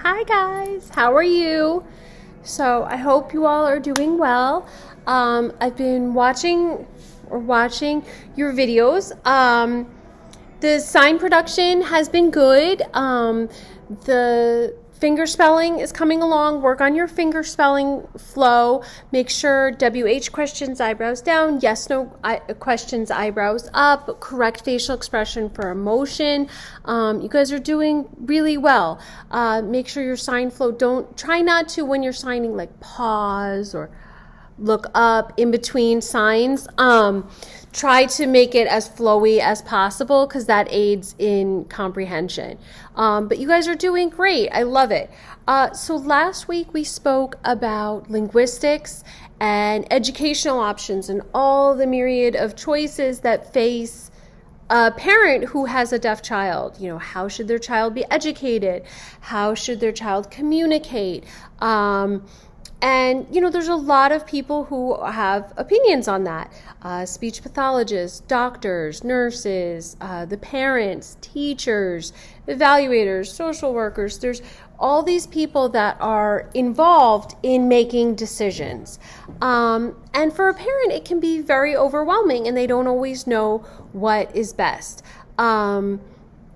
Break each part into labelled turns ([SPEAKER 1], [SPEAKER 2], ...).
[SPEAKER 1] Hi guys, how are you? So I hope you all are doing well. I've been watching your videos. The sign production has been good. The finger spelling is coming along. Work on your finger spelling flow. Make sure WH questions, eyebrows down. Yes, no questions, eyebrows up. Correct facial expression for emotion. You guys are doing really well. Make sure your sign flow, try not to, when you're signing, like pause or look up in between signs. Try to make it as flowy as possible because that aids in comprehension. But you guys are doing great. I love it. So last week we spoke about linguistics and educational options and all the myriad of choices that face a parent who has a deaf child. You know, how should their child be educated? How should their child communicate? And, you know, there's a lot of people who have opinions on that. Speech pathologists, doctors, nurses, the parents, teachers, evaluators, social workers. There's all these people that are involved in making decisions. And for a parent, it can be very overwhelming and they don't always know what is best.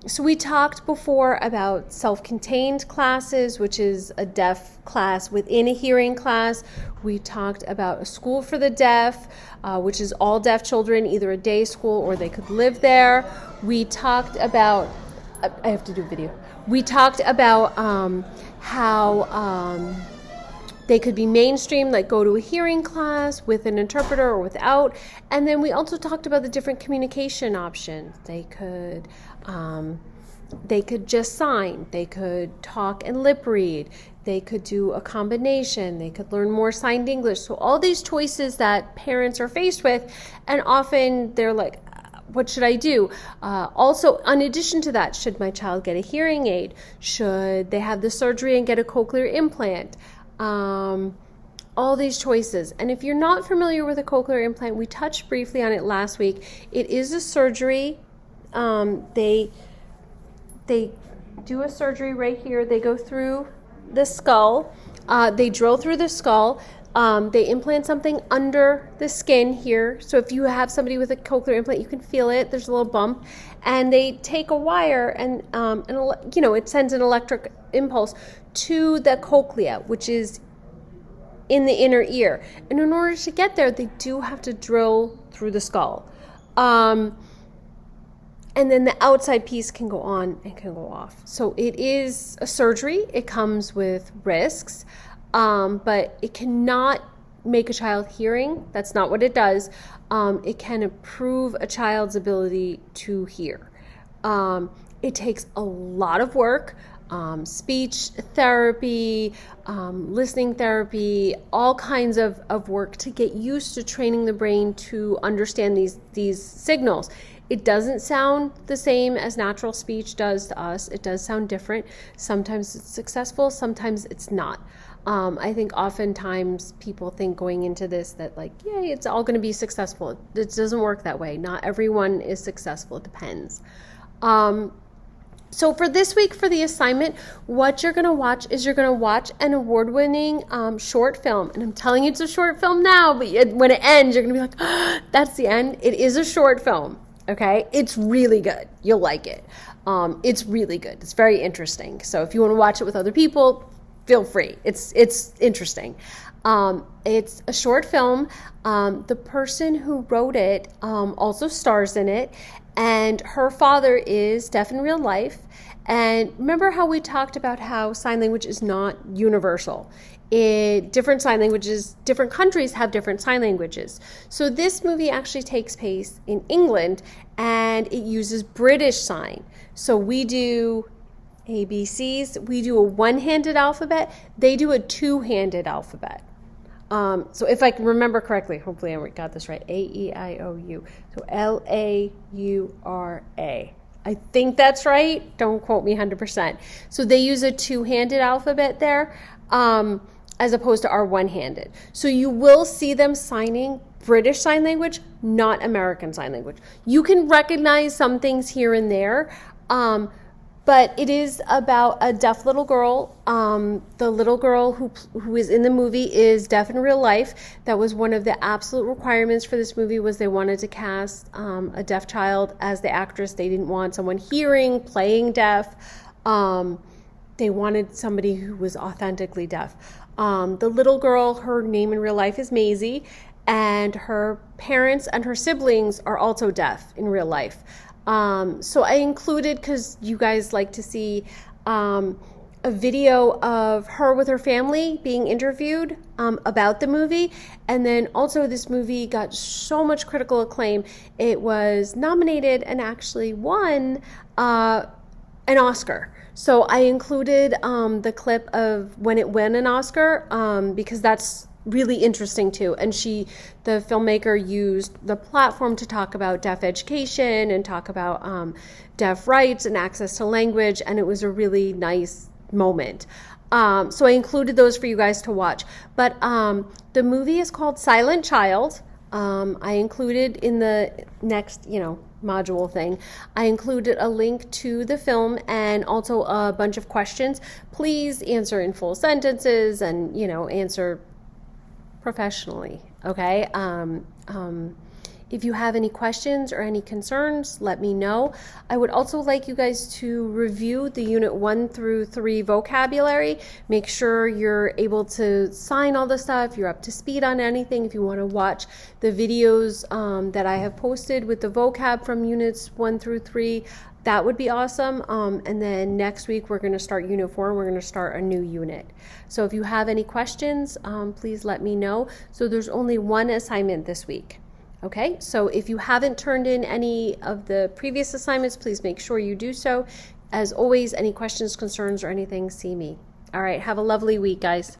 [SPEAKER 1] So we talked before about self-contained classes, which is a deaf class within a hearing class. We talked about a school for the deaf, which is all deaf children, either a day school or they could live there. We talked about, I have to do a video. We talked about how they could be mainstream, like go to a hearing class with an interpreter or without. And then we also talked about the different communication options. They could just sign. They could talk and lip read. They could do a combination. They could learn more signed English. So all these choices that parents are faced with, and often they're like, what should I do? Also, in addition to that, should my child get a hearing aid? Should they have the surgery and get a cochlear implant? All these choices. And if you're not familiar with a cochlear implant, we touched briefly on it last week. It is a surgery. They do a surgery right here. They go through the skull. They drill through the skull. They implant something under the skin here. So if you have somebody with a cochlear implant, you can feel it. There's a little bump. And they take a wire and it sends an electric impulse to the cochlea, which is in the inner ear. And in order to get there, they do have to drill through the skull. And then the outside piece can go on and can go off. So it is a surgery. It comes with risks, but it cannot make a child hearing. That's not what it does. It can improve a child's ability to hear. It takes a lot of work. Speech therapy, listening therapy, all kinds of work to get used to training the brain to understand these signals. It doesn't sound the same as natural speech does to us. It does sound different. Sometimes it's successful, sometimes it's not. I think oftentimes people think going into this that yay, it's all going to be successful. It doesn't work that way. Not everyone is successful. It depends. So for this week, for the assignment, what you're going to watch is you're going to watch an award-winning short film. And I'm telling you it's a short film now, but when it ends, you're going to be like, oh, that's the end. It is a short film, okay? It's really good. You'll like it. It's really good. It's very interesting. So if you want to watch it with other people, feel free. It's interesting. It's a short film. The person who wrote it also stars in it. And her father is deaf in real life. And remember how we talked about how sign language is not universal. Different sign languages, different countries have different sign languages. So this movie actually takes place in England and it uses British sign. So we do ABCs, we do a one-handed alphabet, they do a two-handed alphabet. So if I can remember correctly, hopefully I got this right, A-E-I-O-U. So L-A-U-R-A. I think that's right. Don't quote me 100%. So they use a two-handed alphabet there as opposed to our one-handed. So you will see them signing British Sign Language, not American Sign Language. You can recognize some things here and there, but but it is about a deaf little girl. The little girl who is in the movie is deaf in real life. That was one of the absolute requirements for this movie, was they wanted to cast a deaf child as the actress. They didn't want someone hearing, playing deaf. They wanted somebody who was authentically deaf. The little girl, her name in real life is Maisie, and her parents and her siblings are also deaf in real life. So I included, because you guys like to see a video of her with her family being interviewed about the movie. And then also this movie got so much critical acclaim. It was nominated and actually won an Oscar. So I included the clip of when it won an Oscar, because that's really interesting too. And the filmmaker, used the platform to talk about deaf education and talk about deaf rights and access to language, and it was a really nice moment. So I included those for you guys to watch. But the movie is called Silent Child. I included in the next, module thing, I included a link to the film and also a bunch of questions. Please answer in full sentences and, answer professionally, okay? If you have any questions or any concerns, let me know. I would also like you guys to review the Unit 1 through 3 vocabulary. Make sure you're able to sign all the stuff, you're up to speed on anything. If you want to watch the videos that I have posted with the vocab from Units 1 through 3, that would be awesome. And then next week we're going to start Unit 4 and we're going to start a new unit. So if you have any questions, please let me know. So there's only one assignment this week. Okay, so if you haven't turned in any of the previous assignments, please make sure you do so. As always, any questions, concerns, or anything, see me. All right, have a lovely week, guys.